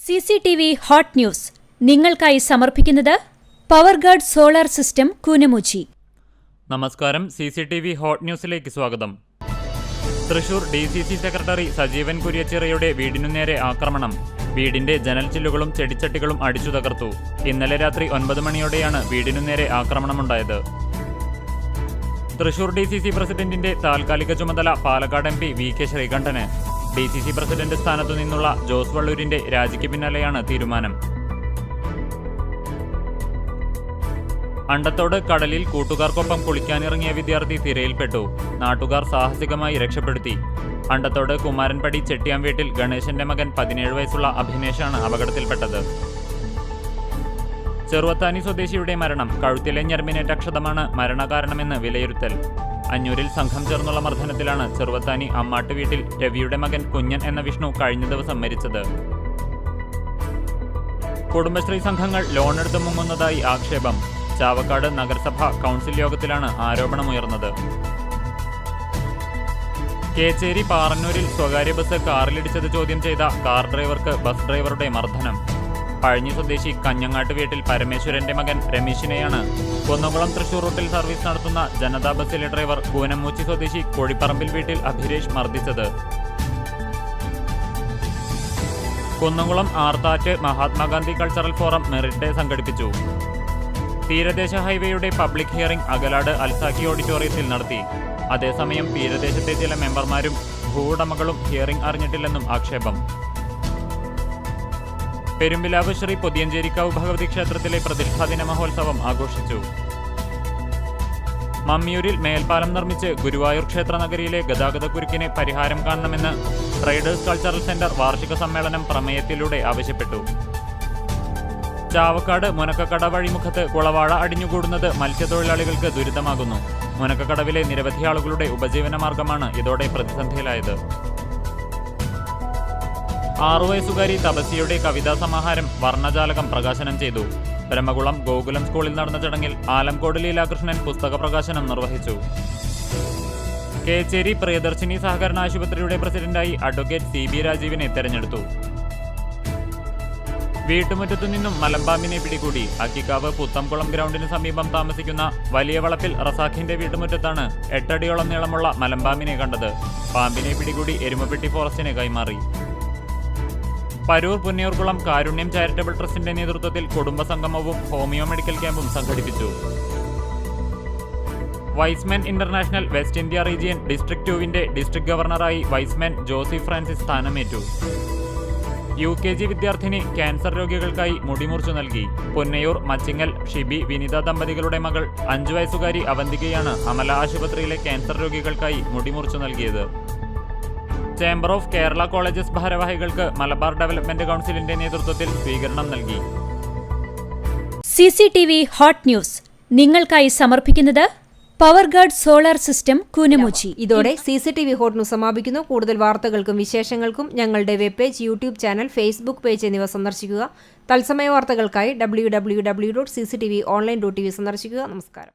CCTV hot news നിങ്ങൾക്കായി സമർപ്പിക്കുന്നത് Powerguard solar system Koonamuchi. നമസ്കാരം. CCTV ഹോട്ട് ന്യൂസിലേക്ക് സ്വാഗതം. തൃശൂർ DCC സെക്രട്ടറി സജീവൻ കുര്യച്ചിറയുടെ വീടിനു നേരെ ആക്രമണം. വീടിന്റെ ജനൽ ചില്ലുകളും ചെടിച്ചട്ടികളും അടിച്ചു തകർത്തു. ഇന്നലെ രാത്രി 9 മണിയോടെയാണ് വീടിനു നേരെ ആക്രമണമുണ്ടായത്. തൃശൂർ DCC പ്രസിഡന്റിന്റെ താൽക്കാലിക ചുമതല Palakkad MP VK Sreekandan. DCC president സ്ഥാനത്തു നിന്നുള്ള ജോസ് വള്ളൂരിന്റെ രാജിക്ക് പിന്നാലെയാണ് തീരുമാനം. അണ്ടത്തോട് കടലിൽ കൂട്ടുകാർക്കൊപ്പം കുളിക്കാനിറങ്ങിയ വിദ്യാർത്ഥി തിരയിൽപ്പെട്ടു. നാട്ടുകാർ സാഹസികമായി രക്ഷപ്പെടുത്തി. അണ്ടത്തോട് കുമാരൻപടി ചെട്ടിയാംവീട്ടിൽ ഗണേശന്റെ മകൻ 17 വയസ്സുള്ള അഭിനേഷാണ് അപകടത്തിൽപ്പെട്ടത്. ചെറുവത്താനി സ്വദേശിയുടെ മരണം കഴുത്തിലെ ഞരമ്പിനേറ്റ ക്ഷതമാണ് മരണകാരണമെന്ന് വിലയിരുത്തൽ. അഞ്ഞൂരിൽ സംഘം ചേർന്നുള്ള മർദ്ദനത്തിലാണ് ചെറുവത്താനി അമ്മാട്ട് വീട്ടിൽ രവിയുടെ മകൻ കുഞ്ഞൻ എന്ന വിഷ്ണു കഴിഞ്ഞ ദിവസം മരിച്ചത്. കുടുംബശ്രീ സംഘങ്ങൾ ലോണെടുത്ത് മുങ്ങുന്നതായി ആക്ഷേപം. ചാവക്കാട് നഗരസഭ കൗൺസിൽ യോഗത്തിലാണ് ആരോപണമുയർന്നത്. കേച്ചേരി പാറന്നൂരിൽ സ്വകാര്യ ബസ് കാറിലിടിച്ചത് ചോദ്യം ചെയ്ത കാർ ഡ്രൈവർക്ക് ബസ് ഡ്രൈവറുടെ മർദ്ദനം. പഴഞ്ഞി സ്വദേശി കഞ്ഞങ്ങാട്ട് വീട്ടിൽ പരമേശ്വരന്റെ മകൻ രമേശിനെയാണ് കുന്നംകുളം തൃശൂർ റൂട്ടിൽ സർവീസ് നടത്തുന്ന ജനതാ ബസ്സിലെ ഡ്രൈവർ കൂനമൂച്ചി സ്വദേശി കോഴിപ്പറമ്പിൽ വീട്ടിൽ അഭിരേഷ് മർദ്ദിച്ചത്. Kunnamkulam Arthat Mahatma Gandhi cultural forum merit day സംഘടിപ്പിച്ചു. തീരദേശ ഹൈവേയുടെ പബ്ലിക് ഹിയറിംഗ് അകലാട് അൽസാക്കി ഓഡിറ്റോറിയത്തിൽ നടത്തി. അതേസമയം തീരദേശത്തെ ചില മെമ്പർമാരും ഭൂവുടമകളും ഹിയറിംഗ് അറിഞ്ഞിട്ടില്ലെന്നും ആക്ഷേപം. പെരുമ്പിലാവ് ശ്രീ പൊതിയഞ്ചേരിക്കാവ് ഭഗവതി ക്ഷേത്രത്തിലെ പ്രതിഷ്ഠാദിന മഹോത്സവം ആഘോഷിച്ചു. മമ്മിയൂരിൽ മേൽപ്പാലം നിർമ്മിച്ച് ഗുരുവായൂർ ക്ഷേത്ര നഗരിയിലെ ഗതാഗതക്കുരുക്കിന് പരിഹാരം കാണണമെന്ന് ട്രേഡേഴ്സ് കൾച്ചറൽ സെന്റർ വാർഷിക സമ്മേളനം പ്രമേയത്തിലൂടെ ആവശ്യപ്പെട്ടു. ചാവക്കാട് മുനക്കക്കട വഴിമുഖത്ത് കുളവാഴ അടിഞ്ഞുകൂടുന്നത് മത്സ്യത്തൊഴിലാളികൾക്ക് ദുരിതമാകുന്നു. മുനക്കക്കടവിലെ നിരവധി ആളുകളുടെ ഉപജീവന മാർഗമാണ് ഇതോടെ പ്രതിസന്ധിയിലായത്. 6 വയസ്സുകാരി തപസ്യയുടെ കവിതാ സമാഹാരം വർണ്ണജാലകം പ്രകാശനം ചെയ്തു. ബ്രഹ്മകുളം ഗോകുലം സ്കൂളിൽ നടന്ന ചടങ്ങിൽ ആലംകോട് ലീലാകൃഷ്ണൻ പുസ്തക പ്രകാശനം നിർവഹിച്ചു. കേച്ചേരി പ്രിയദർശിനി സഹകരണ ആശുപത്രിയുടെ പ്രസിഡന്റായി അഡ്വക്കേറ്റ് CB രാജീവിനെ തെരഞ്ഞെടുത്തു. വീട്ടുമുറ്റത്തു നിന്നും മലമ്പാമ്പിനെ പിടികൂടി. അക്കിക്കാവ് പുത്തംകുളം ഗ്രൗണ്ടിന് സമീപം താമസിക്കുന്ന വലിയ വളപ്പിൽ റസാഖിന്റെ വീട്ടുമുറ്റത്താണ് 8 അടിയോളം നീളമുള്ള മലമ്പാമ്പിനെ കണ്ടത്. പാമ്പിനെ പിടികൂടി എരുമപ്പെട്ടി ഫോറസ്റ്റിന് കൈമാറി. പരൂർ പുന്നയൂർകുളം കാരുണ്യം ചാരിറ്റബിൾ ട്രസ്റ്റിന്റെ നേതൃത്വത്തിൽ കുടുംബസംഗമവും ഹോമിയോ മെഡിക്കൽ ക്യാമ്പും സംഘടിപ്പിച്ചു. Y's Men international west India region district 2വിന്റെ ഡിസ്ട്രിക്ട് ഗവർണറായി വൈസ്മാൻ ജോസി ഫ്രാൻസിസ് സ്ഥാനമേറ്റു. UKG വിദ്യാർത്ഥിനി ക്യാൻസർ രോഗികൾക്കായി മുടിമുറിച്ചു നൽകി. പൊന്നയൂർ മച്ചിങ്ങൽ ഷിബി വിനിത ദമ്പതികളുടെ മകൾ 5 വയസ്സുകാരി അവന്തികയാണ് അമല ആശുപത്രിയിലെ ക്യാൻസർ രോഗികൾക്കായി മുടിമുറിച്ചു നൽകിയത്. ചേംബർ ഓഫ് കേരള കോളേജസ് ഭാരവാഹികൾക്ക് മലബാർ ഡെവലപ്മെന്റ് കൗൺസിലിന്റെ നേതൃത്വത്തിൽ സ്വീകരണം നൽകി. CCTV ഹോട്ട് ന്യൂസ് നിങ്ങൾക്കായി സമർപ്പിക്കുന്നത് പവർഗാർഡ് സോളാർ സിസ്റ്റം കൂനമുച്ചി. ഇതോടെ CCTV ഹോട്ട് ന്യൂസ് സമാപിക്കുന്നു. കൂടുതൽ വാർത്തകൾക്കും വിശേഷങ്ങൾക്കും ഞങ്ങളുടെ web page, YouTube channel, Facebook page എന്നിവ സന്ദർശിക്കുക. തത്സമയ വാർത്തകൾക്കായി www.cctv online.tv സന്ദർശിക്കുക. നമസ്കാരം.